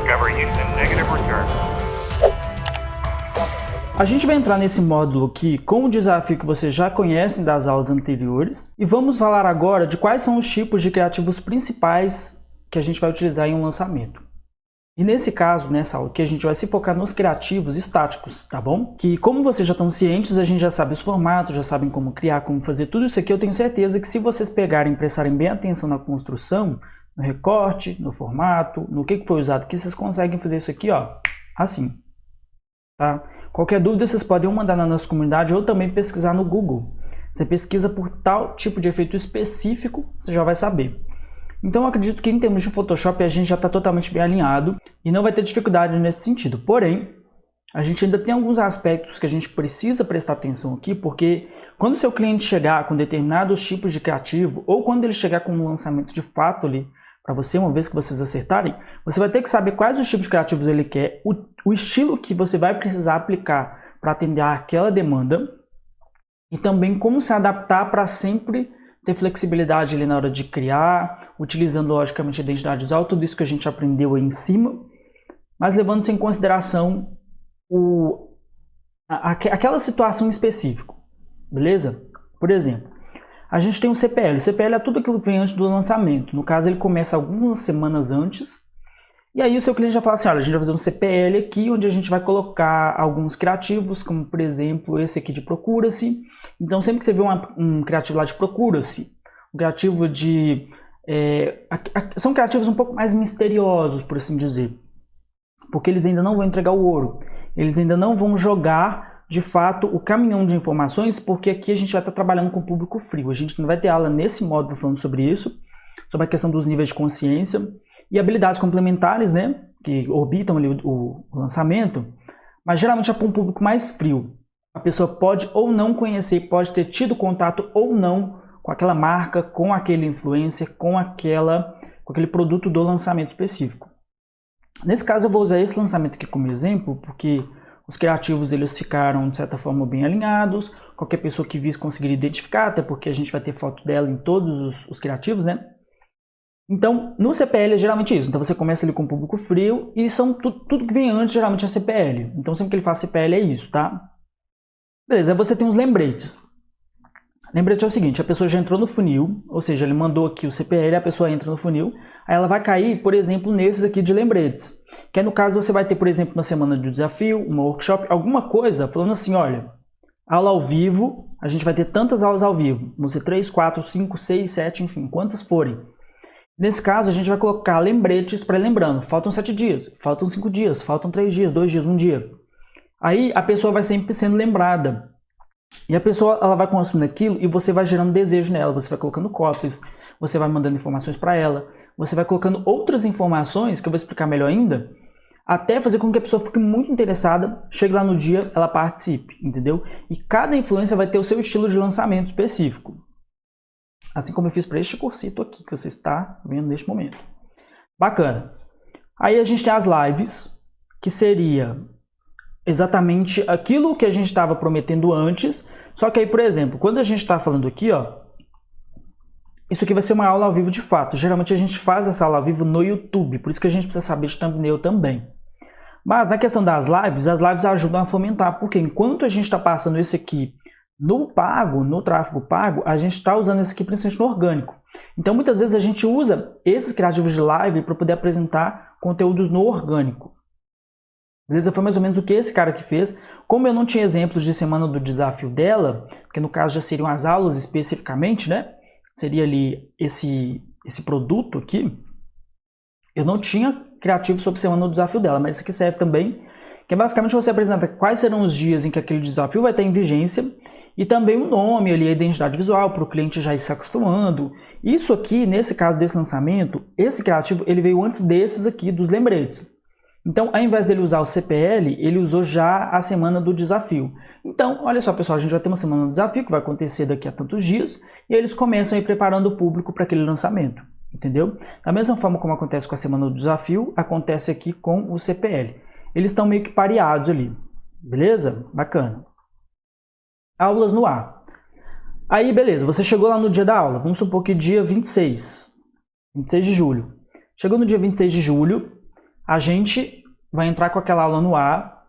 Discover Houston, negative return. A gente vai entrar nesse módulo aqui com o desafio que vocês já conhecem das aulas anteriores e vamos falar agora de quais são os tipos de criativos principais que a gente vai utilizar em um lançamento. E nesse caso, nessa aula aqui, a gente vai se focar nos criativos estáticos, tá bom? Que como vocês já estão cientes, a gente já sabe os formatos, já sabem como criar, como fazer tudo isso aqui. Eu tenho certeza que se vocês pegarem e prestarem bem atenção na construção, no recorte, no formato, no que foi usado aqui, vocês conseguem fazer isso aqui, ó, assim, tá? Qualquer dúvida vocês podem mandar na nossa comunidade ou também pesquisar no Google. Você pesquisa por tal tipo de efeito específico, você já vai saber. Então eu acredito que em termos de Photoshop a gente já está totalmente bem alinhado e não vai ter dificuldade nesse sentido. Porém, a gente ainda tem alguns aspectos que a gente precisa prestar atenção aqui, porque quando o seu cliente chegar com determinados tipos de criativo ou quando ele chegar com um lançamento de fato ali para você, uma vez que vocês acertarem, você vai ter que saber quais os tipos de criativos ele quer, o estilo que você vai precisar aplicar para atender àquela demanda e também como se adaptar para sempre ter flexibilidade ali na hora de criar, utilizando logicamente a identidade visual, tudo isso que a gente aprendeu aí em cima, mas levando-se em consideração aquela situação específica, beleza? Por exemplo, a gente tem um CPL. O CPL é tudo aquilo que vem antes do lançamento. No caso, ele começa algumas semanas antes. E aí o seu cliente já fala assim, olha, a gente vai fazer um CPL aqui, onde a gente vai colocar alguns criativos, como por exemplo esse aqui de Procura-se. Então sempre que você vê um criativo lá de Procura-se, um criativo de... são criativos um pouco mais misteriosos, por assim dizer. Porque eles ainda não vão entregar o ouro. Eles ainda não vão jogar, de fato, o caminhão de informações, porque aqui a gente vai estar trabalhando com o público frio. A gente não vai ter aula nesse módulo falando sobre isso, sobre a questão dos níveis de consciência e habilidades complementares, né, que orbitam ali o lançamento, mas geralmente é para um público mais frio. A pessoa pode ou não conhecer, pode ter tido contato ou não com aquela marca, com aquele influencer, com aquele produto do lançamento específico. Nesse caso eu vou usar esse lançamento aqui como exemplo, porque os criativos eles ficaram de certa forma bem alinhados, qualquer pessoa que visse conseguiria identificar, até porque a gente vai ter foto dela em todos os criativos, né? Então, no CPL é geralmente isso. Então você começa ali com o público frio e são tudo que vem antes geralmente é CPL. Então sempre que ele faz CPL é isso, tá? Beleza, aí você tem os lembretes. Lembrete é o seguinte, a pessoa já entrou no funil, ou seja, ele mandou aqui o CPL, a pessoa entra no funil, aí ela vai cair, por exemplo, nesses aqui de lembretes. Que é no caso você vai ter, por exemplo, uma semana de desafio, uma workshop, alguma coisa falando assim, olha, aula ao vivo, a gente vai ter tantas aulas ao vivo, vão ser 3, 4, 5, 6, 7, enfim, quantas forem. Nesse caso, a gente vai colocar lembretes para lembrando, faltam 7 dias, faltam 5 dias, faltam 3 dias, 2 dias, 1 dia. Aí a pessoa vai sempre sendo lembrada. E a pessoa ela vai consumindo aquilo e você vai gerando desejo nela, você vai colocando cópias, você vai mandando informações para ela, você vai colocando outras informações, que eu vou explicar melhor ainda, até fazer com que a pessoa fique muito interessada, chegue lá no dia, ela participe, entendeu? E cada influência vai ter o seu estilo de lançamento específico. Assim como eu fiz para este cursito aqui, que você está vendo neste momento. Bacana. Aí a gente tem as lives, que seria exatamente aquilo que a gente estava prometendo antes, só que aí, por exemplo, quando a gente está falando aqui, ó, isso aqui vai ser uma aula ao vivo de fato. Geralmente a gente faz essa aula ao vivo no YouTube, por isso que a gente precisa saber de thumbnail também. Mas na questão das lives, as lives ajudam a fomentar, porque enquanto a gente está passando isso aqui no pago, no tráfego pago, a gente está usando isso aqui principalmente no orgânico. Então muitas vezes a gente usa esses criativos de live para poder apresentar conteúdos no orgânico. Beleza? Foi mais ou menos o que esse cara que fez. Como eu não tinha exemplos de semana do desafio dela, porque no caso já seriam as aulas especificamente, né? Seria ali esse produto aqui. Eu não tinha criativo sobre semana do desafio dela, mas isso aqui serve também, que é basicamente você apresenta quais serão os dias em que aquele desafio vai estar em vigência e também o nome ali, a identidade visual, para o cliente já ir se acostumando. Isso aqui, nesse caso desse lançamento, esse criativo ele veio antes desses aqui, dos lembretes. Então, ao invés dele usar o CPL, ele usou já a semana do desafio. Então, olha só, pessoal, a gente vai ter uma semana do desafio que vai acontecer daqui a tantos dias e eles começam a ir preparando o público para aquele lançamento, entendeu? Da mesma forma como acontece com a semana do desafio, acontece aqui com o CPL. Eles estão meio que pareados ali, beleza? Bacana. Aulas no ar. Aí, beleza, você chegou lá no dia da aula, vamos supor que dia 26 de julho. Chegou no dia 26 de julho, a gente vai entrar com aquela aula no ar.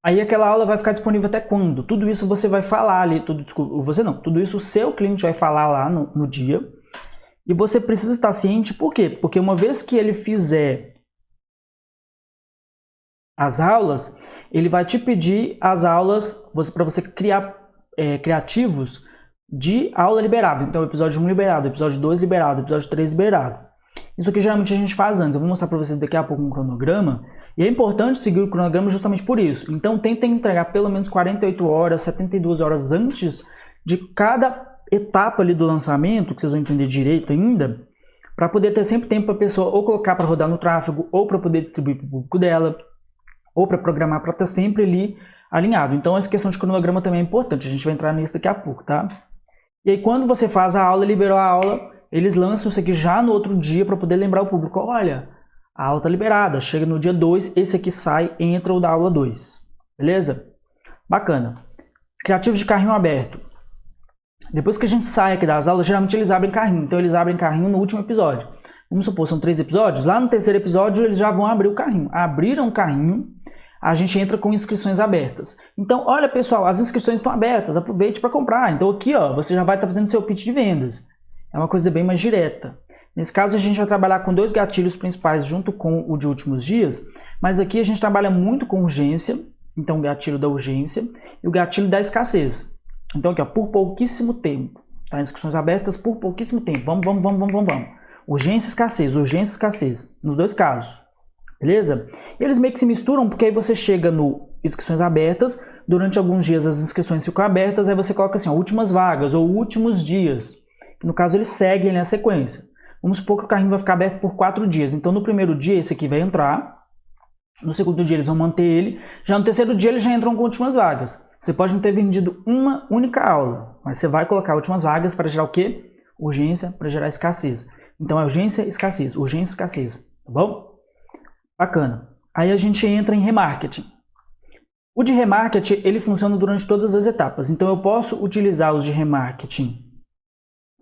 Aí aquela aula vai ficar disponível até quando? Tudo isso você vai falar ali, tudo isso o seu cliente vai falar lá no dia. E você precisa estar ciente, por quê? Porque uma vez que ele fizer as aulas, ele vai te pedir as aulas para você criar criativos de aula liberada. Então, episódio 1 liberado, episódio 2 liberado, episódio 3 liberado. Isso aqui geralmente a gente faz antes. Eu vou mostrar para vocês daqui a pouco um cronograma. E é importante seguir o cronograma justamente por isso. Então, tentem entregar pelo menos 48 horas, 72 horas antes de cada etapa ali do lançamento, que vocês vão entender direito ainda, para poder ter sempre tempo para a pessoa ou colocar para rodar no tráfego, ou para poder distribuir para o público dela, ou para programar para estar sempre ali alinhado. Então, essa questão de cronograma também é importante. A gente vai entrar nisso daqui a pouco, tá? E aí, quando você faz a aula, liberou a aula, eles lançam isso aqui já no outro dia para poder lembrar o público. Olha, a aula está liberada, chega no dia 2, esse aqui sai, entra o da aula 2. Beleza? Bacana. Criativos de carrinho aberto. Depois que a gente sai aqui das aulas, geralmente eles abrem carrinho. Então eles abrem carrinho no último episódio. Vamos supor, são 3 episódios. Lá no terceiro episódio eles já vão abrir o carrinho. Abriram o carrinho, a gente entra com inscrições abertas. Então, olha pessoal, as inscrições estão abertas, aproveite para comprar. Então aqui, ó, você já vai estar fazendo seu pitch de vendas. É uma coisa bem mais direta. Nesse caso, a gente vai trabalhar com 2 gatilhos principais junto com o de últimos dias, mas aqui a gente trabalha muito com urgência, então o gatilho da urgência e o gatilho da escassez. Então aqui, ó, por pouquíssimo tempo, tá? Inscrições abertas por pouquíssimo tempo. Vamos. Urgência, escassez, nos 2 casos. Beleza? E eles meio que se misturam, porque aí você chega no inscrições abertas, durante alguns dias as inscrições ficam abertas, aí você coloca assim, ó, últimas vagas ou últimos dias. No caso, eles seguem a sequência. Vamos supor que o carrinho vai ficar aberto por 4 dias. Então, no primeiro dia, esse aqui vai entrar. No segundo dia, eles vão manter ele. Já no terceiro dia, eles já entram com últimas vagas. Você pode não ter vendido uma única aula, mas você vai colocar últimas vagas para gerar o quê? Urgência, para gerar escassez. Então, é urgência, escassez. Tá bom? Bacana. Aí a gente entra em remarketing. O de remarketing, ele funciona durante todas as etapas. Então, eu posso utilizar os de remarketing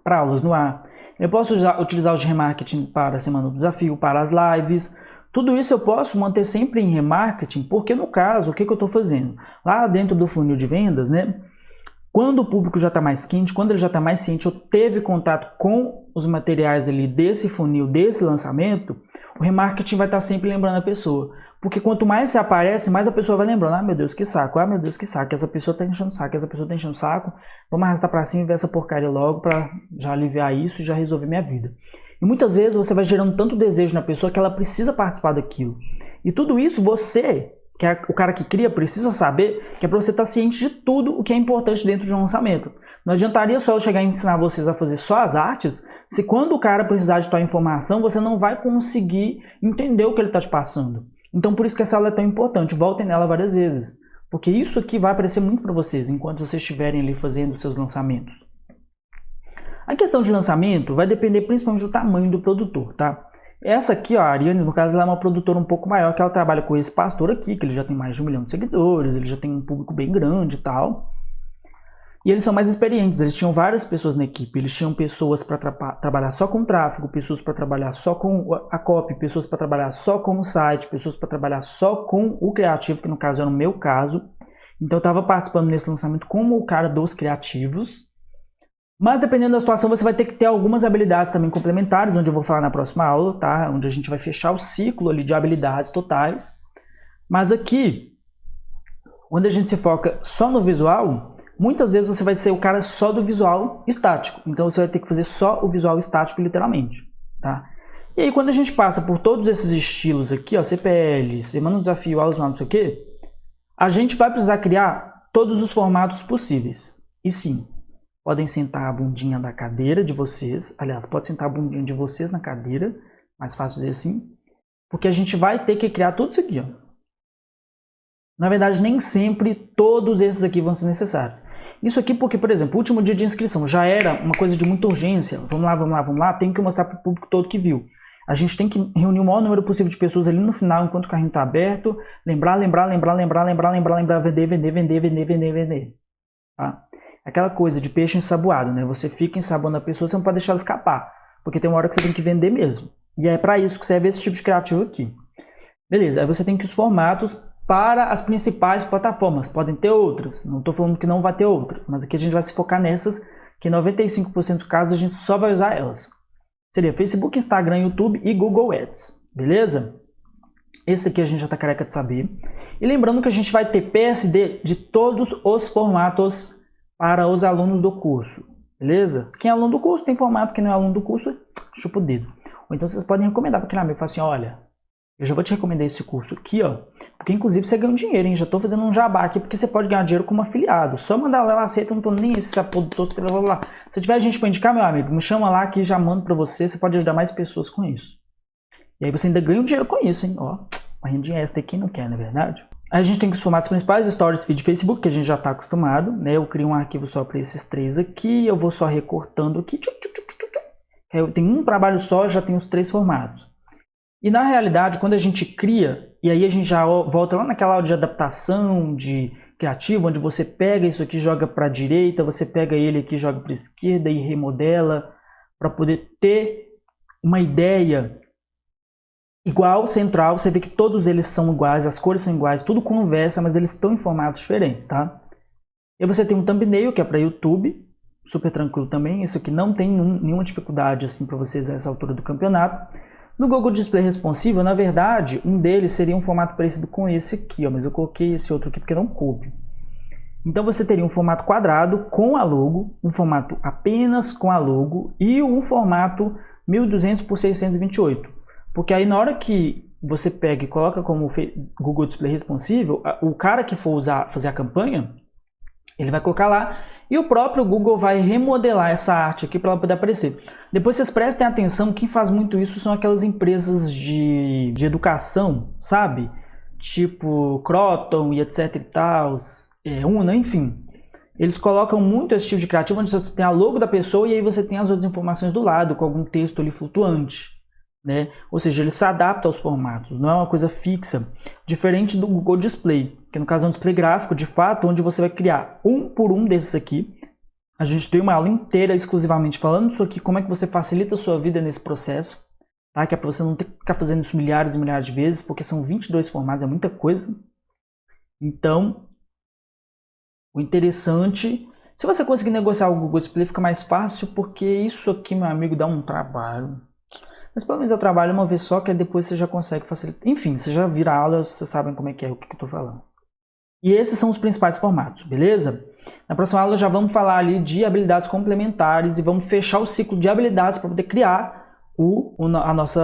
para aulas no ar. Eu posso utilizar os de remarketing para a Semana do Desafio, para as lives. Tudo isso eu posso manter sempre em remarketing, porque no caso, o que eu estou fazendo? Lá dentro do funil de vendas, né? Quando o público já está mais quente, quando ele já está mais ciente, eu teve contato com os materiais ali desse funil, desse lançamento, o remarketing vai estar sempre lembrando a pessoa. Porque quanto mais você aparece, mais a pessoa vai lembrando. Ah, meu Deus, que saco. Ah, meu Deus, que saco. Essa pessoa está enchendo o saco. Vamos arrastar para cima e ver essa porcaria logo para já aliviar isso e já resolver minha vida. E muitas vezes você vai gerando tanto desejo na pessoa que ela precisa participar daquilo. E tudo isso você, que é o cara que cria, precisa saber que é para você estar ciente de tudo o que é importante dentro de um lançamento. Não adiantaria só eu chegar e ensinar vocês a fazer só as artes, se quando o cara precisar de tal informação, você não vai conseguir entender o que ele está te passando. Então por isso que essa aula é tão importante, voltem nela várias vezes. Porque isso aqui vai aparecer muito para vocês, enquanto vocês estiverem ali fazendo os seus lançamentos. A questão de lançamento vai depender principalmente do tamanho do produtor, tá? Essa aqui, ó, a Ariane, no caso, ela é uma produtora um pouco maior, que ela trabalha com esse pastor aqui, que ele já tem mais de 1 milhão de seguidores, ele já tem um público bem grande e tal. E eles são mais experientes, eles tinham várias pessoas na equipe, eles tinham pessoas para trabalhar só com tráfego, pessoas para trabalhar só com a copy, pessoas para trabalhar só com o site, pessoas para trabalhar só com o criativo, que no caso era o meu caso. Então eu estava participando nesse lançamento como o cara dos criativos. Mas dependendo da situação, você vai ter que ter algumas habilidades também complementares, onde eu vou falar na próxima aula, tá? Onde a gente vai fechar o ciclo ali de habilidades totais. Mas aqui, quando a gente se foca só no visual, muitas vezes você vai ser o cara só do visual estático. Então você vai ter que fazer só o visual estático literalmente, tá? E aí quando a gente passa por todos esses estilos aqui, ó, CPL, Semana do Desafio, aulas não sei o quê, a gente vai precisar criar todos os formatos possíveis. E sim, podem sentar a bundinha da cadeira de vocês. Aliás, pode sentar a bundinha de vocês na cadeira. Mais fácil dizer assim. Porque a gente vai ter que criar tudo isso aqui, ó. Na verdade, nem sempre todos esses aqui vão ser necessários. Isso aqui porque, por exemplo, o último dia de inscrição já era uma coisa de muita urgência. Vamos lá. Tem que mostrar para o público todo que viu. A gente tem que reunir o maior número possível de pessoas ali no final, enquanto o carrinho está aberto. Lembrar, vender. Tá? Aquela coisa de peixe ensaboado, né? Você fica ensaboando a pessoa, você não pode deixar ela escapar. Porque tem uma hora que você tem que vender mesmo. E é para isso que serve esse tipo de criativo aqui. Beleza, aí você tem que os formatos para as principais plataformas. Podem ter outras, não estou falando que não vai ter outras, mas aqui a gente vai se focar nessas, que em 95% dos casos a gente só vai usar elas. Seria Facebook, Instagram, YouTube e Google Ads, beleza? Esse aqui a gente já está careca de saber. E lembrando que a gente vai ter PSD de todos os formatos para os alunos do curso, beleza? Quem é aluno do curso tem formato, quem não é aluno do curso, chupa o dedo. Ou então vocês podem recomendar para aquele amigo, falar assim, olha, eu já vou te recomendar esse curso aqui, ó, porque inclusive você ganha um dinheiro, hein? Já estou fazendo um jabá aqui, porque você pode ganhar dinheiro como afiliado. Só mandar lá, eu aceito, eu não tô nem esse apodo, sei lá. Se tiver gente para indicar, meu amigo, me chama lá que já mando para você, você pode ajudar mais pessoas com isso. E aí você ainda ganha um dinheiro com isso, hein? Ó, uma rendinha extra aqui não quer, não é verdade? Aí a gente tem os formatos principais, Stories, Feed, Facebook, que a gente já está acostumado, né? Eu crio um arquivo só para esses três aqui, eu vou só recortando aqui. Aí eu tenho um trabalho só, já tenho os três formatos. E na realidade, quando a gente cria, e aí a gente já volta lá naquela aula de adaptação, de criativo, onde você pega isso aqui, joga para a direita, você pega ele aqui, joga para a esquerda e remodela, para poder ter uma ideia igual, central. Você vê que todos eles são iguais, as cores são iguais, tudo conversa, mas eles estão em formatos diferentes, tá? E você tem um thumbnail, que é para YouTube, super tranquilo também. Isso aqui não tem nenhuma dificuldade assim para vocês a essa altura do campeonato. No Google Display Responsive, na verdade, um deles seria um formato parecido com esse aqui, ó, mas eu coloquei esse outro aqui porque não coube. Então você teria um formato quadrado com a logo, um formato apenas com a logo e um formato 1200 por 628. Porque aí na hora que você pega e coloca como Google Display Responsive, o cara que for fazer a campanha, ele vai colocar lá e o próprio Google vai remodelar essa arte aqui para ela poder aparecer. Depois vocês prestem atenção, quem faz muito isso são aquelas empresas de educação, sabe? Tipo Croton e etc e tal, Una, enfim. Eles colocam muito esse tipo de criativo, onde você tem a logo da pessoa e aí você tem as outras informações do lado, com algum texto ali flutuante, né? Ou seja, ele se adapta aos formatos, não é uma coisa fixa, diferente do Google Display, que no caso é um display gráfico, de fato, onde você vai criar um por um desses aqui. A gente tem uma aula inteira exclusivamente falando disso aqui, como é que você facilita a sua vida nesse processo, tá? Que é para você não ter que ficar fazendo isso milhares e milhares de vezes, porque são 22 formatos, é muita coisa. Então, o interessante, se você conseguir negociar o Google Display, fica mais fácil, porque isso aqui, meu amigo, dá um trabalho. Mas pelo menos eu trabalho uma vez só, que depois você já consegue facilitar. Enfim, você já vira a aula, vocês sabem como é que é, o que eu estou falando. E esses são os principais formatos, beleza? Na próxima aula já vamos falar ali de habilidades complementares e vamos fechar o ciclo de habilidades para poder criar o nosso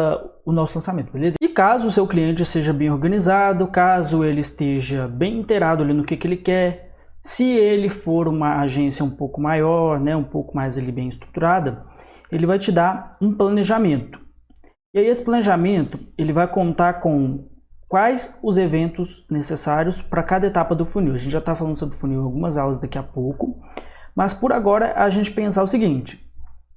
lançamento, beleza? E caso o seu cliente seja bem organizado, caso ele esteja bem inteirado ali no que ele quer, se ele for uma agência um pouco maior, né, um pouco mais ali bem estruturada, ele vai te dar um planejamento. E aí esse planejamento, ele vai contar com quais os eventos necessários para cada etapa do funil. A gente já está falando sobre funil em algumas aulas daqui a pouco, mas por agora a gente pensar o seguinte,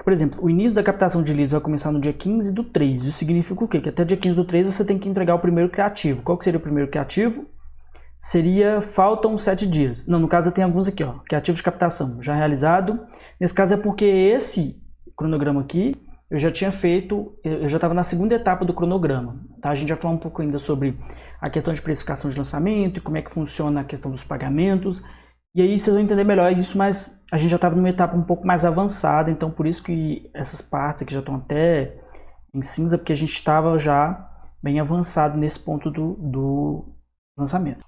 por exemplo, o início da captação de leads vai começar no dia 15 do 3, isso significa o quê? Que até dia 15 do 3 você tem que entregar o primeiro criativo. Qual que seria o primeiro criativo? Faltam 7 dias. Não, no caso tem alguns aqui, ó, criativo de captação, já realizado. Nesse caso é porque esse cronograma aqui, eu já tinha feito, eu já estava na segunda etapa do cronograma, tá? A gente vai falar um pouco ainda sobre a questão de precificação de lançamento e como é que funciona a questão dos pagamentos. E aí vocês vão entender melhor isso, mas a gente já estava numa etapa um pouco mais avançada, então por isso que essas partes aqui já estão até em cinza, porque a gente estava já bem avançado nesse ponto do lançamento.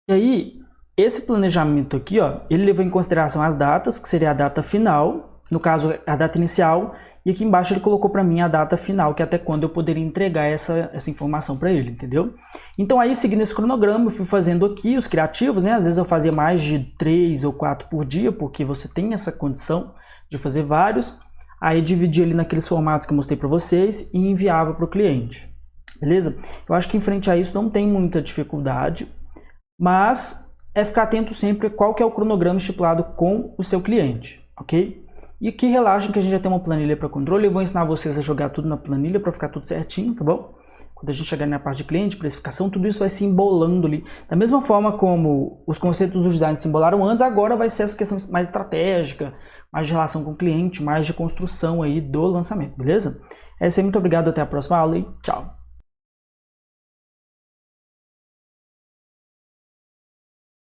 E aí, esse planejamento aqui, ó, ele levou em consideração as datas, que seria a data final, no caso a data inicial, e aqui embaixo ele colocou para mim a data final, que é até quando eu poderia entregar essa informação para ele, entendeu? Então aí, seguindo esse cronograma, eu fui fazendo aqui os criativos, né? Às vezes eu fazia mais de 3 ou 4 por dia, porque você tem essa condição de fazer vários. Aí dividi ali naqueles formatos que eu mostrei para vocês e enviava para o cliente, beleza? Eu acho que em frente a isso não tem muita dificuldade, mas é ficar atento sempre qual que é o cronograma estipulado com o seu cliente, ok? E que relaxem que a gente já tem uma planilha para controle. Eu vou ensinar vocês a jogar tudo na planilha para ficar tudo certinho, tá bom? Quando a gente chegar na parte de cliente, precificação, tudo isso vai se embolando ali. Da mesma forma como os conceitos do design se embolaram antes, agora vai ser essa questão mais estratégica, mais de relação com o cliente, mais de construção aí do lançamento, beleza? É isso aí, muito obrigado, até a próxima aula e tchau!